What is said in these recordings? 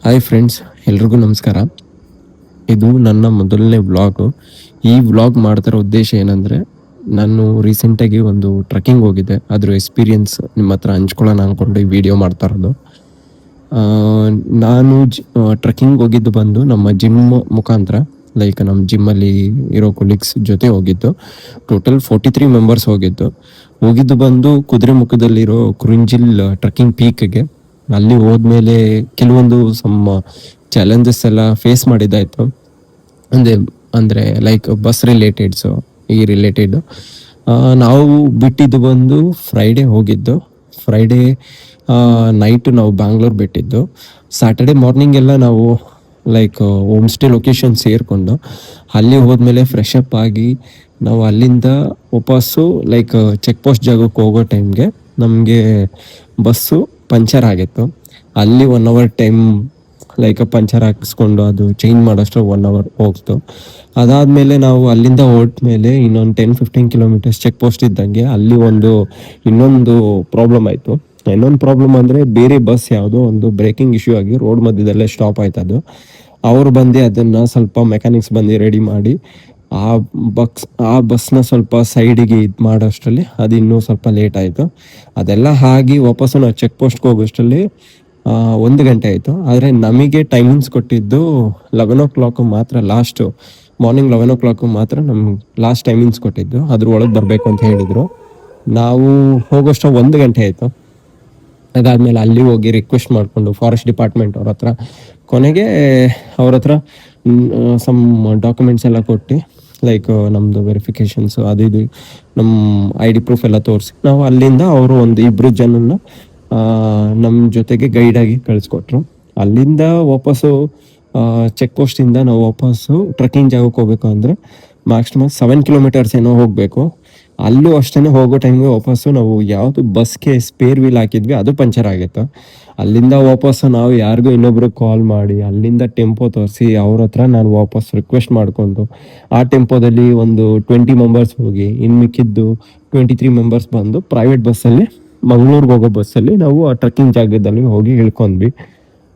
Hi friends, ಎಲ್ರಿಗೂ ನಮಸ್ಕಾರ. ಇದು ನನ್ನ ಮೊದಲನೇ ವ್ಲಾಗು. ಈ ವ್ಲಾಗ್ ಮಾಡ್ತಿರೋ ಉದ್ದೇಶ ಏನಂದರೆ, ನಾನು ರೀಸೆಂಟಾಗಿ ಒಂದು ಟ್ರೆಕ್ಕಿಂಗ್ ಹೋಗಿದ್ದೆ. ಅದ್ರ ಎಕ್ಸ್ಪೀರಿಯನ್ಸ್ ನಿಮ್ಮ ಹತ್ರ ಹಂಚ್ಕೊಳ್ಳೋಣ ಅಂದ್ಕೊಂಡು ಈ ವಿಡಿಯೋ ಮಾಡ್ತಾ ಇರೋದು. ನಾನು ಟ್ರೆಕ್ಕಿಂಗ್ ಹೋಗಿದ್ದು ಬಂದು ನಮ್ಮ ಜಿಮ್ ಮುಖಾಂತರ, ಲೈಕ್ ನಮ್ಮ ಜಿಮ್ಮಲ್ಲಿ ಇರೋ ಕೊಲೀಗ್ಸ್ ಜೊತೆ ಹೋಗಿದ್ದು. ಟೋಟಲ್ 43 ಮೆಂಬರ್ಸ್ ಹೋಗಿದ್ದು ಬಂದು ಕುದುರೆಮುಖದಲ್ಲಿರೋ ಕುರಿಂಜಿಲ್ ಟ್ರೆಕ್ಕಿಂಗ್ ಪೀಕ್ಗೆ. ಅಲ್ಲಿ ಹೋದ್ಮೇಲೆ ಕೆಲವೊಂದು ಚಾಲೆಂಜಸ್ ಎಲ್ಲ ಫೇಸ್ ಮಾಡಿದ್ದಾಯ್ತು. ಅಂದರೆ ಲೈಕ್ ಬಸ್ ರಿಲೇಟೆಡ್ಸು, ಈ ರಿಲೇಟೆಡ್. ನಾವು ಬಿಟ್ಟಿದ್ದು ಬಂದು ಫ್ರೈಡೇ ಹೋಗಿದ್ದು. ಫ್ರೈಡೇ ನೈಟು ನಾವು ಬ್ಯಾಂಗ್ಳೂರ್ ಬಿಟ್ಟಿದ್ದು. ಸ್ಯಾಟರ್ಡೆ ಮಾರ್ನಿಂಗ್ ಎಲ್ಲ ನಾವು ಲೈಕ್ ಹೋಮ್ ಸ್ಟೇ ಲೊಕೇಶನ್ ಸೇರಿಕೊಂಡು ಅಲ್ಲಿ ಹೋದ್ಮೇಲೆ ಫ್ರೆಶ್ ಅಪ್ ಆಗಿ ನಾವು ಅಲ್ಲಿಂದ ವಾಪಸ್ಸು ಲೈಕ್ ಚೆಕ್ ಪೋಸ್ಟ್ ಜಾಗಕ್ಕೆ ಹೋಗೋ ಟೈಮ್ಗೆ ನಮಗೆ ಬಸ್ಸು ಪಂಚರ್ ಆಗಿತ್ತು. ಅಲ್ಲಿ 1 ಅವರ್ ಟೈಮ್ ಲೈಕ್ ಪಂಚರ್ ಹಾಕಿಸ್ಕೊಂಡು ಅದು ಚೇಂಜ್ ಮಾಡೋಷ್ಟು 1 ಅವರ್ ಹೋಗ್ತು. ಅದಾದಮೇಲೆ ನಾವು ಅಲ್ಲಿಂದ ಹೊರಟ ಮೇಲೆ ಇನ್ನೊಂದು 10-15 ಕಿಲೋಮೀಟರ್ಸ್ ಚೆಕ್ ಪೋಸ್ಟ್ ಇದ್ದಂಗೆ ಅಲ್ಲಿ ಇನ್ನೊಂದು ಪ್ರಾಬ್ಲಮ್ ಆಯಿತು. ಇನ್ನೊಂದು ಪ್ರಾಬ್ಲಮ್ ಅಂದರೆ ಬೇರೆ ಬಸ್ ಯಾವುದೋ ಒಂದು ಬ್ರೇಕಿಂಗ್ ಇಶ್ಯೂ ಆಗಿ ರೋಡ್ ಮಧ್ಯದಲ್ಲೇ ಸ್ಟಾಪ್ ಆಯ್ತದು. ಅವರು ಬಂದು ಅದನ್ನು ಸ್ವಲ್ಪ ಮೆಕ್ಯಾನಿಕ್ಸ್ ಬಂದು ರೆಡಿ ಮಾಡಿ ಆ ಬಸ್ನ ಸ್ವಲ್ಪ ಸೈಡಿಗೆ ಇದು ಮಾಡೋಷ್ಟರಲ್ಲಿ ಅದು ಇನ್ನೂ ಸ್ವಲ್ಪ ಲೇಟ್ ಆಯಿತು. ಅದೆಲ್ಲ ಆಗಿ ವಾಪಸ್ಸು ನಾವು ಚೆಕ್ ಪೋಸ್ಟ್ಗೆ ಹೋಗೋಷ್ಟರಲ್ಲಿ 1 ಗಂಟೆ ಆಯಿತು. ಆದರೆ ನಮಗೆ ಟೈಮಿಂಗ್ಸ್ ಕೊಟ್ಟಿದ್ದು 11 o'clock ಮಾತ್ರ. ಮಾರ್ನಿಂಗ್ 11 o'clock ಮಾತ್ರ ನಮ್ಗೆ ಲಾಸ್ಟ್ ಟೈಮಿಂಗ್ಸ್ ಕೊಟ್ಟಿದ್ದು. ಅದ್ರ ಒಳಗೆ ಬರಬೇಕು ಅಂತ ಹೇಳಿದರು. ನಾವು ಹೋಗೋಷ್ಟು 1 ಗಂಟೆ ಆಯಿತು. ಅದಾದಮೇಲೆ ಅಲ್ಲಿ ಹೋಗಿ ರಿಕ್ವೆಸ್ಟ್ ಮಾಡಿಕೊಂಡು ಫಾರೆಸ್ಟ್ ಡಿಪಾರ್ಟ್ಮೆಂಟ್ ಅವ್ರ ಹತ್ರ, ಕೊನೆಗೆ ಅವ್ರ ಹತ್ರ ಸಮ್ ಡಾಕ್ಯುಮೆಂಟ್ಸ್ ಎಲ್ಲ ಕೊಟ್ಟು, ಲೈಕ್ ನಮ್ಮದು ವೆರಿಫಿಕೇಷನ್ಸು ಅದು ಇದು ನಮ್ಮ ID ಪ್ರೂಫ್ ಎಲ್ಲ ತೋರಿಸಿ ನಾವು ಅಲ್ಲಿಂದ ಅವರು ಒಂದು 2 ಜನನ ನಮ್ಮ ಜೊತೆಗೆ ಗೈಡಾಗಿ ಕಳಿಸ್ಕೊಟ್ರು. ಅಲ್ಲಿಂದ ವಾಪಸ್ಸು ಚೆಕ್ ಪೋಸ್ಟಿಂದ ನಾವು ವಾಪಸ್ಸು ಟ್ರೆಕ್ಕಿಂಗ್ ಜಾಗಕ್ಕೆ ಹೋಗ್ಬೇಕು ಅಂದರೆ ಮ್ಯಾಕ್ಸಿಮಮ್ 7 ಕಿಲೋಮೀಟರ್ಸ್ ಏನೋ ಹೋಗಬೇಕು. ಅಲ್ಲೂ ಅಷ್ಟೇ ಹೋಗೋ ಟೈಮ್ಗೆ ವಾಪಸ್ಸು ನಾವು ಯಾವುದು ಬಸ್ಗೆ ಸ್ಪೇರ್ ವೀಲ್ ಹಾಕಿದ್ವಿ ಅದು ಪಂಚರ್ ಆಗಿತ್ತು. ಅಲ್ಲಿಂದ ವಾಪಸ್ಸು ನಾವು ಯಾರಿಗೂ ಇನ್ನೊಬ್ರು ಕಾಲ್ ಮಾಡಿ ಅಲ್ಲಿಂದ ಟೆಂಪೋ ತೋರಿಸಿ ಅವ್ರ ಹತ್ರ ನಾನು ವಾಪಸ್ ರಿಕ್ವೆಸ್ಟ್ ಮಾಡಿಕೊಂಡು ಆ ಟೆಂಪೋದಲ್ಲಿ ಒಂದು 20 ಮೆಂಬರ್ಸ್ ಹೋಗಿ ಇನ್ನು ಮಿಕ್ಕಿದ್ದು 23 ಮೆಂಬರ್ಸ್ ಬಂದು ಪ್ರೈವೇಟ್ ಬಸ್ಸಲ್ಲಿ ಮಂಗಳೂರಿಗೆ ಹೋಗೋ ಬಸ್ಸಲ್ಲಿ ನಾವು ಆ ಟ್ರೆಕ್ಕಿಂಗ್ ಜಾಗದಲ್ಲಿ ಹೋಗಿ ಇಳ್ಕೊಂಡ್ವಿ.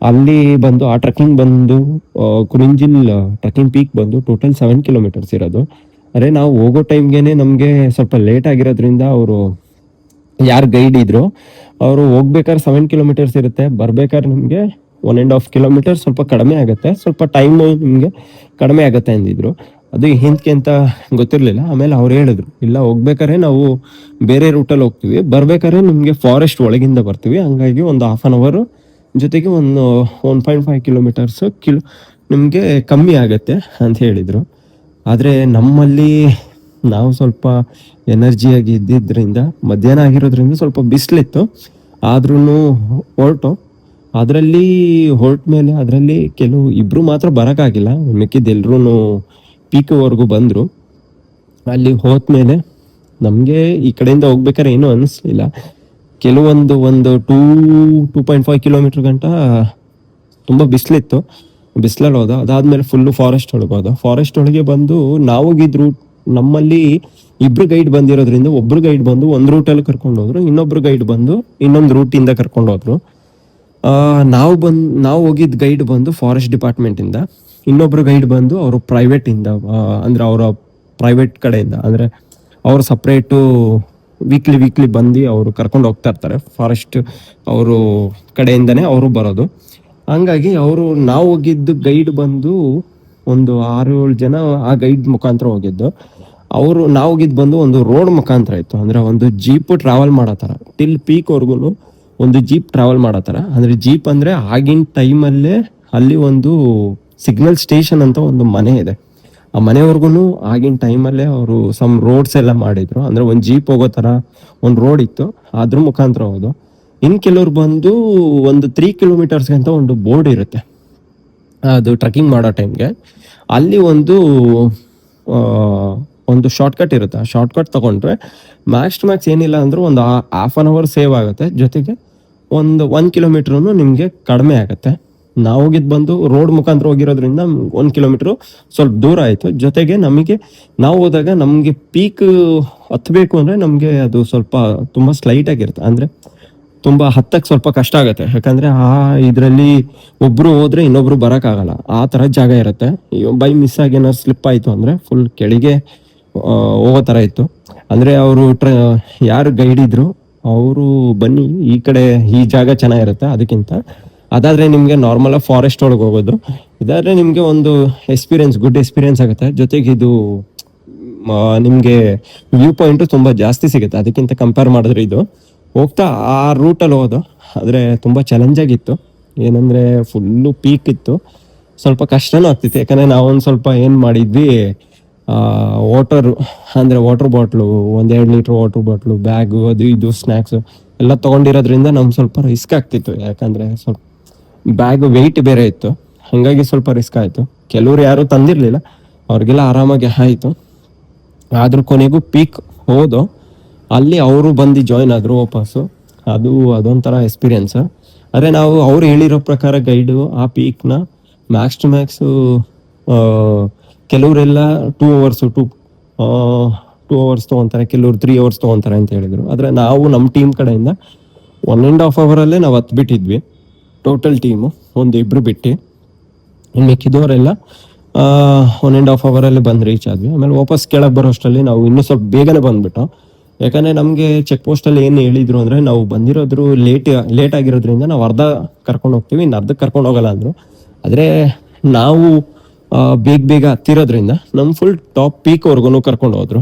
ಅಲ್ಲಿ ಬಂದು ಆ ಟ್ರೆಕ್ಕಿಂಗ್ ಬಂದು ಕುರಿಂಜಿಲ್ ಟ್ರೆಕ್ಕಿಂಗ್ ಪೀಕ್ ಬಂದು ಟೋಟಲ್ 7 ಕಿಲೋಮೀಟರ್ಸ್ ಇರೋದು. ಅರೆ ನಾವು ಹೋಗೋ ಟೈಮ್ಗೆ ನಮಗೆ ಸ್ವಲ್ಪ ಲೇಟ್ ಆಗಿರೋದ್ರಿಂದ ಅವರು ಯಾರು ಗೈಡ್ ಇದ್ರು ಅವರು ಹೋಗ್ಬೇಕಾದ್ರೆ 7 ಕಿಲೋಮೀಟರ್ಸ್ ಇರುತ್ತೆ, ಬರ್ಬೇಕಾದ್ರೆ ನಿಮಗೆ 1.5 ಕಿಲೋಮೀಟರ್ ಸ್ವಲ್ಪ ಕಡಿಮೆ ಆಗುತ್ತೆ, ಸ್ವಲ್ಪ ಟೈಮು ನಿಮಗೆ ಕಡಿಮೆ ಆಗುತ್ತೆ ಅಂದಿದ್ರು. ಅದು ಹಿಂದಕ್ಕೆ ಅಂತ ಗೊತ್ತಿರಲಿಲ್ಲ. ಆಮೇಲೆ ಅವ್ರು ಹೇಳಿದ್ರು, ಇಲ್ಲ ಹೋಗ್ಬೇಕಾದ್ರೆ ನಾವು ಬೇರೆ ರೂಟಲ್ಲಿ ಹೋಗ್ತೀವಿ, ಬರ್ಬೇಕಾದ್ರೆ ನಿಮಗೆ ಫಾರೆಸ್ಟ್ ಒಳಗಿಂದ ಬರ್ತೀವಿ, ಹಂಗಾಗಿ ಒಂದು 1/2 hour ಜೊತೆಗೆ ಒಂದು 1.5 ಕಿಲೋಮೀಟರ್ಸ್ ನಿಮಗೆ ಕಮ್ಮಿ ಆಗುತ್ತೆ ಅಂತ ಹೇಳಿದರು. ಆದರೆ ನಮ್ಮಲ್ಲಿ ನಾವು ಸ್ವಲ್ಪ ಎನರ್ಜಿಯಾಗಿ ಇದ್ದಿದ್ದರಿಂದ ಮಧ್ಯಾಹ್ನ ಆಗಿರೋದ್ರಿಂದ ಸ್ವಲ್ಪ ಬಿಸಿಲಿತ್ತು. ಆದ್ರೂ ಅದರಲ್ಲಿ ಹೊರಟ ಮೇಲೆ ಅದರಲ್ಲಿ ಇಬ್ಬರು ಮಾತ್ರ ಬರೋಕ್ಕಾಗಿಲ್ಲ, ಮಿಕ್ಕಿದ್ದೆಲ್ಲರೂ ಪೀಕ್ವರೆಗೂ ಬಂದರು. ಅಲ್ಲಿ ಹೋದ್ಮೇಲೆ ನಮಗೆ ಈ ಕಡೆಯಿಂದ ಹೋಗ್ಬೇಕಾದ್ರೆ ಏನೂ ಅನ್ನಿಸ್ಲಿಲ್ಲ. ಕೆಲವೊಂದು 2.5 ಕಿಲೋಮೀಟರ್ ಗಂಟ ತುಂಬ ಬಿಸಿಲಿತ್ತು, ಬಿಸಿಲಲ್ಲಿ ಹೋದ. ಅದಾದಮೇಲೆ ಫುಲ್ಲು ಫಾರೆಸ್ಟ್ ಒಳಗೆ ಹೋದ. ಫಾರೆಸ್ಟ್ ಒಳಗೆ ಬಂದು ನಾವು ಹೋಗಿದ್ದ ರೂಟ್, ನಮ್ಮಲ್ಲಿ 2 ಗೈಡ್ ಬಂದಿರೋದ್ರಿಂದ ಒಬ್ಬರು ಗೈಡ್ ಬಂದು ಒಂದು ರೂಟಲ್ಲಿ ಕರ್ಕೊಂಡು ಹೋದ್ರು, ಇನ್ನೊಬ್ರು ಗೈಡ್ ಬಂದು ಇನ್ನೊಂದು ರೂಟಿಂದ ಕರ್ಕೊಂಡು ಹೋದ್ರು. ನಾವು ಹೋಗಿದ್ದ ಗೈಡ್ ಬಂದು ಫಾರೆಸ್ಟ್ ಡಿಪಾರ್ಟ್ಮೆಂಟಿಂದ, ಇನ್ನೊಬ್ರು ಗೈಡ್ ಬಂದು ಅವರು ಪ್ರೈವೇಟಿಂದ, ಅಂದರೆ ಅವರ ಪ್ರೈವೇಟ್ ಕಡೆಯಿಂದ, ಅಂದರೆ ಅವರು ಸಪ್ರೇಟು ವೀಕ್ಲಿ ಬಂದು ಅವರು ಕರ್ಕೊಂಡು ಹೋಗ್ತಾ ಇರ್ತಾರೆ. ಫಾರೆಸ್ಟ್ ಅವರು ಕಡೆಯಿಂದನೇ ಅವರು ಬರೋದು. ಹಂಗಾಗಿ ನಾವು ಹೋಗಿದ್ದು ಗೈಡ್ ಬಂದು ಒಂದು 6-7 ಜನ ಆ ಗೈಡ್ ಮುಖಾಂತರ ಹೋಗಿದ್ದು. ನಾವು ಹೋಗಿದ್ದು ಬಂದು ಒಂದು ರೋಡ್ ಮುಖಾಂತರ ಇತ್ತು, ಅಂದರೆ ಒಂದು ಜೀಪ್ ಟ್ರಾವೆಲ್ ಮಾಡೋ ಥರ, ಟಿಲ್ ಪೀಕ್ವರೆಗೂ ಒಂದು ಜೀಪ್ ಟ್ರಾವೆಲ್ ಮಾಡೋ ಥರ. ಅಂದರೆ ಜೀಪ್ ಅಂದರೆ ಆಗಿನ ಟೈಮಲ್ಲೇ ಅಲ್ಲಿ ಒಂದು ಸಿಗ್ನಲ್ ಸ್ಟೇಷನ್ ಅಂತ ಒಂದು ಮನೆ ಇದೆ, ಆ ಮನೆವರೆಗೂ ಆಗಿನ ಟೈಮಲ್ಲೇ ಅವರು ಸಮ್ ರೋಡ್ಸ್ ಎಲ್ಲ ಮಾಡಿದ್ರು. ಅಂದರೆ ಒಂದು ಜೀಪ್ ಹೋಗೋ ಥರ ಒಂದು ರೋಡ್ ಇತ್ತು, ಅದ್ರ ಮುಖಾಂತರ ಹೋದು. ಇನ್ನು ಕೆಲವ್ರು ಬಂದು ಒಂದು 3 ಕಿಲೋಮೀಟರ್ಸ್ಗಂತ ಒಂದು ಬೋರ್ಡ್ ಇರುತ್ತೆ, ಅದು ಟ್ರೆಕ್ಕಿಂಗ್ ಮಾಡೋ ಟೈಮ್ಗೆ. ಅಲ್ಲಿ ಒಂದು ಶಾರ್ಟ್ಕಟ್ ಇರುತ್ತೆ. ಆ ಶಾರ್ಟ್ಕಟ್ ತೊಗೊಂಡ್ರೆ ಮ್ಯಾಕ್ಸ್ ಏನಿಲ್ಲ ಅಂದರೂ ಒಂದು 1/2 hour ಸೇವ್ ಆಗುತ್ತೆ, ಜೊತೆಗೆ 1 ಕಿಲೋಮೀಟ್ರೂ ನಿಮಗೆ ಕಡಿಮೆ ಆಗುತ್ತೆ. ನಾವು ಹೋಗಿದ್ದು ಬಂದು ರೋಡ್ ಮುಖಾಂತರ ಹೋಗಿರೋದ್ರಿಂದ 1 ಕಿಲೋಮೀಟ್ರು ಸ್ವಲ್ಪ ದೂರ ಆಯಿತು. ಜೊತೆಗೆ ನಾವು ಹೋದಾಗ ನಮಗೆ ಪೀಕ್ ಹತ್ತಬೇಕು ಅಂದರೆ ನಮಗೆ ಅದು ಸ್ವಲ್ಪ ತುಂಬ ಸ್ಲೈಟ್ ಆಗಿರುತ್ತೆ. ಅಂದರೆ ತುಂಬ ಹತ್ತಕ್ಕೆ ಸ್ವಲ್ಪ ಕಷ್ಟ ಆಗುತ್ತೆ. ಯಾಕಂದರೆ ಆ ಇದರಲ್ಲಿ ಒಬ್ಬರು ಹೋದರೆ ಇನ್ನೊಬ್ರು ಬರೋಕ್ಕಾಗಲ್ಲ, ಆ ಥರ ಜಾಗ ಇರುತ್ತೆ. ಬೈ ಮಿಸ್ ಆಗಿ ಏನಾದ್ರು ಸ್ಲಿಪ್ ಆಯಿತು ಅಂದರೆ ಫುಲ್ ಕೆಳಗೆ ಹೋಗೋ ಥರ ಇತ್ತು. ಅಂದರೆ ಅವರು ಯಾರು ಗೈಡ್ ಇದ್ರು ಅವರು ಬನ್ನಿ ಈ ಕಡೆ ಈ ಜಾಗ ಚೆನ್ನಾಗಿರುತ್ತೆ ಅದಕ್ಕಿಂತ, ಅದಾದರೆ ನಿಮಗೆ ನಾರ್ಮಲಾಗಿ ಫಾರೆಸ್ಟ್ ಒಳಗೆ ಹೋಗೋದು, ಇದಾದರೆ ನಿಮಗೆ ಒಂದು ಎಕ್ಸ್ಪೀರಿಯನ್ಸ್, ಗುಡ್ ಎಕ್ಸ್ಪೀರಿಯನ್ಸ್ ಆಗುತ್ತೆ. ಜೊತೆಗೆ ಇದು ನಿಮಗೆ ವ್ಯೂ ಪಾಯಿಂಟು ತುಂಬ ಜಾಸ್ತಿ ಸಿಗುತ್ತೆ ಅದಕ್ಕಿಂತ ಕಂಪೇರ್ ಮಾಡಿದ್ರೆ. ಇದು ಹೋಗ್ತಾ ಆ ರೂಟಲ್ಲಿ ಹೋಗೋದು ಆದರೆ ತುಂಬ ಚಾಲೆಂಜಾಗಿತ್ತು. ಏನಂದರೆ ಫುಲ್ಲು ಪೀಕ್ ಇತ್ತು, ಸ್ವಲ್ಪ ಕಷ್ಟನೂ ಆಗ್ತಿತ್ತು. ಯಾಕಂದರೆ ನಾವೊಂದು ಸ್ವಲ್ಪ ಏನು ಮಾಡಿದ್ವಿ, water bottle, 1-2 litre water bottle, bag, ಅದು ಇದು ಸ್ನ್ಯಾಕ್ಸು ಎಲ್ಲ ತೊಗೊಂಡಿರೋದ್ರಿಂದ ನಮ್ಗೆ ಸ್ವಲ್ಪ ರಿಸ್ಕ್ ಆಗ್ತಿತ್ತು. ಯಾಕಂದರೆ ಸ್ವಲ್ಪ ಬ್ಯಾಗ್ ವೆಯ್ಟ್ ಬೇರೆ ಇತ್ತು, ಹಾಗಾಗಿ ಸ್ವಲ್ಪ ರಿಸ್ಕ್ ಆಯಿತು. ಕೆಲವ್ರು ಯಾರೂ ತಂದಿರಲಿಲ್ಲ, ಅವ್ರಿಗೆಲ್ಲ ಆರಾಮಾಗಿ ಆಯಿತು. ಆದರೂ ಕೊನೆಗೂ ಪೀಕ್ ಹೋದೋ ಅಲ್ಲಿ ಅವರು ಬಂದು ಜಾಯ್ನ್ ಆದರು ವಾಪಸ್ಸು. ಅದೊಂಥರ ಎಕ್ಸ್ಪೀರಿಯನ್ಸ್. ಆದರೆ ನಾವು ಅವ್ರು ಹೇಳಿರೋ ಪ್ರಕಾರ ಗೈಡು ಆ ಪೀಕ್ನ ಮ್ಯಾಕ್ಸ್ ಟು ಮ್ಯಾಕ್ಸು ಕೆಲವರೆಲ್ಲ 2 ಅವರ್ಸ್ ತೊಗೊತಾರೆ, ಕೆಲವರು 3 ಅವರ್ಸ್ ತೊಗೊತಾರೆ ಅಂತ ಹೇಳಿದರು. ಆದರೆ ನಾವು ನಮ್ಮ ಟೀಮ್ ಕಡೆಯಿಂದ 1.5 ಅವರಲ್ಲೇ ನಾವು ಹತ್ಬಿಟ್ಟಿದ್ವಿ ಟೋಟಲ್ ಟೀಮು, ಒಂದು ಇಬ್ಬರು ಬಿಟ್ಟು. ಮಿಕ್ಕಿದವರೆಲ್ಲ 1.5 ಅವರಲ್ಲಿ ಬಂದು ರೀಚ್ ಆದ್ವಿ. ಆಮೇಲೆ ವಾಪಸ್ ಕೆಳಗೆ ಬರೋ ಅಷ್ಟರಲ್ಲಿ ನಾವು ಇನ್ನೂ ಸ್ವಲ್ಪ ಬೇಗನೆ ಬಂದುಬಿಟ್ಟು. ಯಾಕಂದರೆ ನಮಗೆ ಚೆಕ್ ಪೋಸ್ಟಲ್ಲಿ ಏನು ಹೇಳಿದರು ಅಂದರೆ, ನಾವು ಬಂದಿರೋದ್ರು ಲೇಟ್ ಆಗಿರೋದ್ರಿಂದ ನಾವು ಅರ್ಧ ಕರ್ಕೊಂಡು ಹೋಗ್ತೀವಿ, ಇನ್ನು ಅರ್ಧಕ್ಕೆ ಕರ್ಕೊಂಡು ಹೋಗಲ್ಲ ಅಂದರು. ಆದರೆ ನಾವು ಬೇಗ ಹತ್ತಿರೋದ್ರಿಂದ ನಮ್ಮ ಫುಲ್ ಟಾಪ್ ಪೀಕ್ವರೆಗೂ ಕರ್ಕೊಂಡು ಹೋದರು.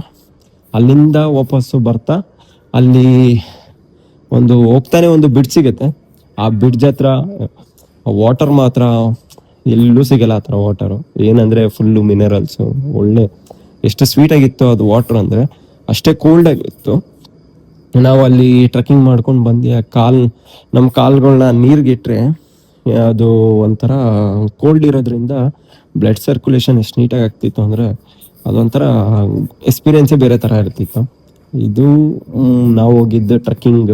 ಅಲ್ಲಿಂದ ವಾಪಸ್ಸು ಬರ್ತಾ ಅಲ್ಲಿ ಹೋಗ್ತಾನೆ ಒಂದು ಬ್ರಿಡ್ಜ್ ಸಿಗುತ್ತೆ. ಆ ಬ್ರಿಡ್ಜ್ ಹತ್ರ ವಾಟರ್ ಮಾತ್ರ ಎಲ್ಲೂ ಸಿಗಲ್ಲ ಆ ಥರ ವಾಟರು. ಏನಂದರೆ ಫುಲ್ಲು ಮಿನರಲ್ಸು, ಒಳ್ಳೆ ಎಷ್ಟು ಸ್ವೀಟಾಗಿತ್ತು ಅದು ವಾಟ್ರ್, ಅಂದರೆ ಅಷ್ಟೇ ಕೋಲ್ಡಾಗಿತ್ತು. ನಾವು ಅಲ್ಲಿ ಟ್ರೆಕ್ಕಿಂಗ್ ಮಾಡ್ಕೊಂಡು ಬಂದು ನಮ್ಮ ಕಾಲುಗಳನ್ನ ನೀರಿಗಿಟ್ರೆ ಅದು ಒಂಥರ ಕೋಲ್ಡ್ ಇರೋದ್ರಿಂದ ಬ್ಲಡ್ ಸರ್ಕ್ಯುಲೇಷನ್ ಎಷ್ಟು ನೀಟಾಗಿ ಆಗ್ತಿತ್ತು ಅಂದರೆ ಅದೊಂಥರ ಎಕ್ಸ್ಪೀರಿಯೆನ್ಸೇ ಬೇರೆ ಥರ ಇರ್ತಿತ್ತು. ಇದು ನಾವು ಹೋಗಿದ್ದ ಟ್ರೆಕ್ಕಿಂಗ್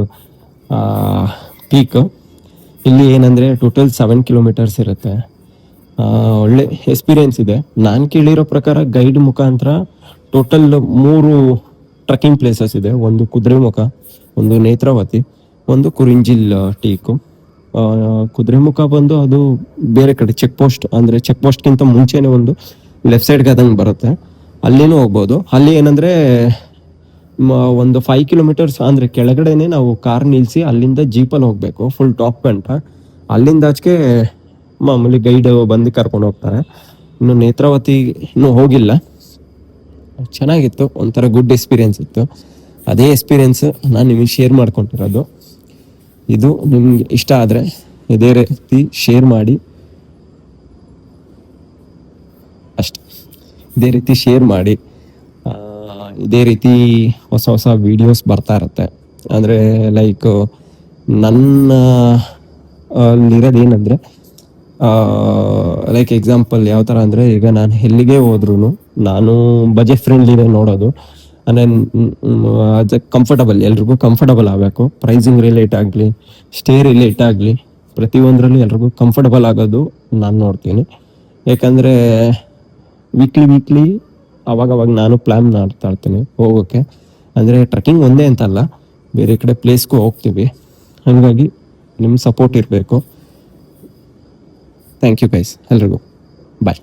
ಪೀಕ್. ಇಲ್ಲಿ ಏನಂದರೆ ಟೋಟಲ್ 7 ಕಿಲೋಮೀಟರ್ಸ್ ಇರುತ್ತೆ. ಒಳ್ಳೆ ಎಕ್ಸ್ಪೀರಿಯೆನ್ಸ್ ಇದೆ. ನಾನು ಕೇಳಿರೋ ಪ್ರಕಾರ ಗೈಡ್ ಮುಖಾಂತರ ಟೋಟಲ್ 3 ಟ್ರೆಕ್ಕಿಂಗ್ ಪ್ಲೇಸಸ್ ಇದೆ. ಒಂದು ಕುದುರೆಮುಖ, ಒಂದು ನೇತ್ರಾವತಿ, ಒಂದು ಕುರಿಂಜಿಲ್ ಟೀಕು. ಕುದುರೆಮುಖ ಬಂದು ಅದು ಬೇರೆ ಕಡೆ ಚೆಕ್ ಪೋಸ್ಟ್, ಅಂದರೆ ಚೆಕ್ ಪೋಸ್ಟ್ಗಿಂತ ಮುಂಚೆನೇ ಒಂದು ಲೆಫ್ಟ್ ಸೈಡ್ಗೆ ಆದಂಗೆ ಬರುತ್ತೆ, ಅಲ್ಲಿನೂ ಹೋಗ್ಬೋದು. ಅಲ್ಲಿ ಏನಂದರೆ ಒಂದು 5 ಕಿಲೋಮೀಟರ್ಸ್ ಅಂದರೆ ಕೆಳಗಡೆನೆ ನಾವು ಕಾರ್ ನಿಲ್ಲಿಸಿ ಅಲ್ಲಿಂದ ಜೀಪಲ್ಲಿ ಹೋಗಬೇಕು ಫುಲ್ ಟಾಪ್ ಗಂಟ. ಅಲ್ಲಿಂದ ಆಚೆಗೆ ಮಾಮೂಲಿ ಗೈಡ್ ಬಂದು ಕರ್ಕೊಂಡು ಹೋಗ್ತಾರೆ. ಇನ್ನು ನೇತ್ರಾವತಿ ಇನ್ನೂ ಹೋಗಿಲ್ಲ. ಚೆನ್ನಾಗಿತ್ತು, ಒಂಥರ ಗುಡ್ ಎಕ್ಸ್ಪೀರಿಯೆನ್ಸ್ ಇತ್ತು. ಅದೇ ಎಕ್ಸ್ಪೀರಿಯೆನ್ಸ್ ನಾನು ನಿಮಗೆ ಶೇರ್ ಮಾಡ್ಕೊತಿರೋದು. ಇದು ನಿಮ್ಗೆ ಇಷ್ಟ ಆದರೆ ಇದೇ ರೀತಿ ಶೇರ್ ಮಾಡಿ, ಅಷ್ಟೆ. ಇದೇ ರೀತಿ ಶೇರ್ ಮಾಡಿ, ಇದೇ ರೀತಿ ಹೊಸ ವೀಡಿಯೋಸ್ ಬರ್ತಾ ಇರುತ್ತೆ. ಅಂದರೆ ಲೈಕ್ ನನ್ನ ಅಲ್ಲಿರೋದು ಏನಂದರೆ, ಲೈಕ್ ಎಕ್ಸಾಂಪಲ್ ಯಾವ ಥರ ಅಂದರೆ, ಈಗ ನಾನು ಎಲ್ಲಿಗೆ ಹೋದ್ರೂ ನಾನು ಬಜೆಟ್ ಫ್ರೆಂಡ್ಲಿನೇ ನೋಡೋದು. ಅಂದರೆ ಅದು ಕಂಫರ್ಟಬಲ್, ಎಲ್ರಿಗೂ ಕಂಫರ್ಟಬಲ್ ಆಗಬೇಕು. ಪ್ರೈಸಿಂಗ್ ರಿಲೇಟ್ ಆಗಲಿ, ಸ್ಟೇ ರಿಲೇಟ್ ಆಗಲಿ, ಪ್ರತಿಯೊಂದರಲ್ಲೂ ಎಲ್ರಿಗೂ ಕಂಫರ್ಟಬಲ್ ಆಗೋದು ನಾನು ನೋಡ್ತೀನಿ. ಯಾಕಂದರೆ ವೀಕ್ಲಿ ಅವಾಗವಾಗ ನಾನು ಪ್ಲ್ಯಾನ್ ಮಾಡ್ತಾ ಇರ್ತೀನಿ ಹೋಗೋಕ್ಕೆ. ಅಂದರೆ ಟ್ರೆಕ್ಕಿಂಗ್ ಒಂದೇ ಅಂತಲ್ಲ, ಬೇರೆ ಕಡೆ ಪ್ಲೇಸ್ಗೂ ಹೋಗ್ತೀವಿ. ಹಾಗಾಗಿ ನಿಮ್ಮ ಸಪೋರ್ಟ್ ಇರಬೇಕು. ಥ್ಯಾಂಕ್ ಯು ಗೈಸ್, ಎಲ್ರಿಗೂ ಬಾಯ್.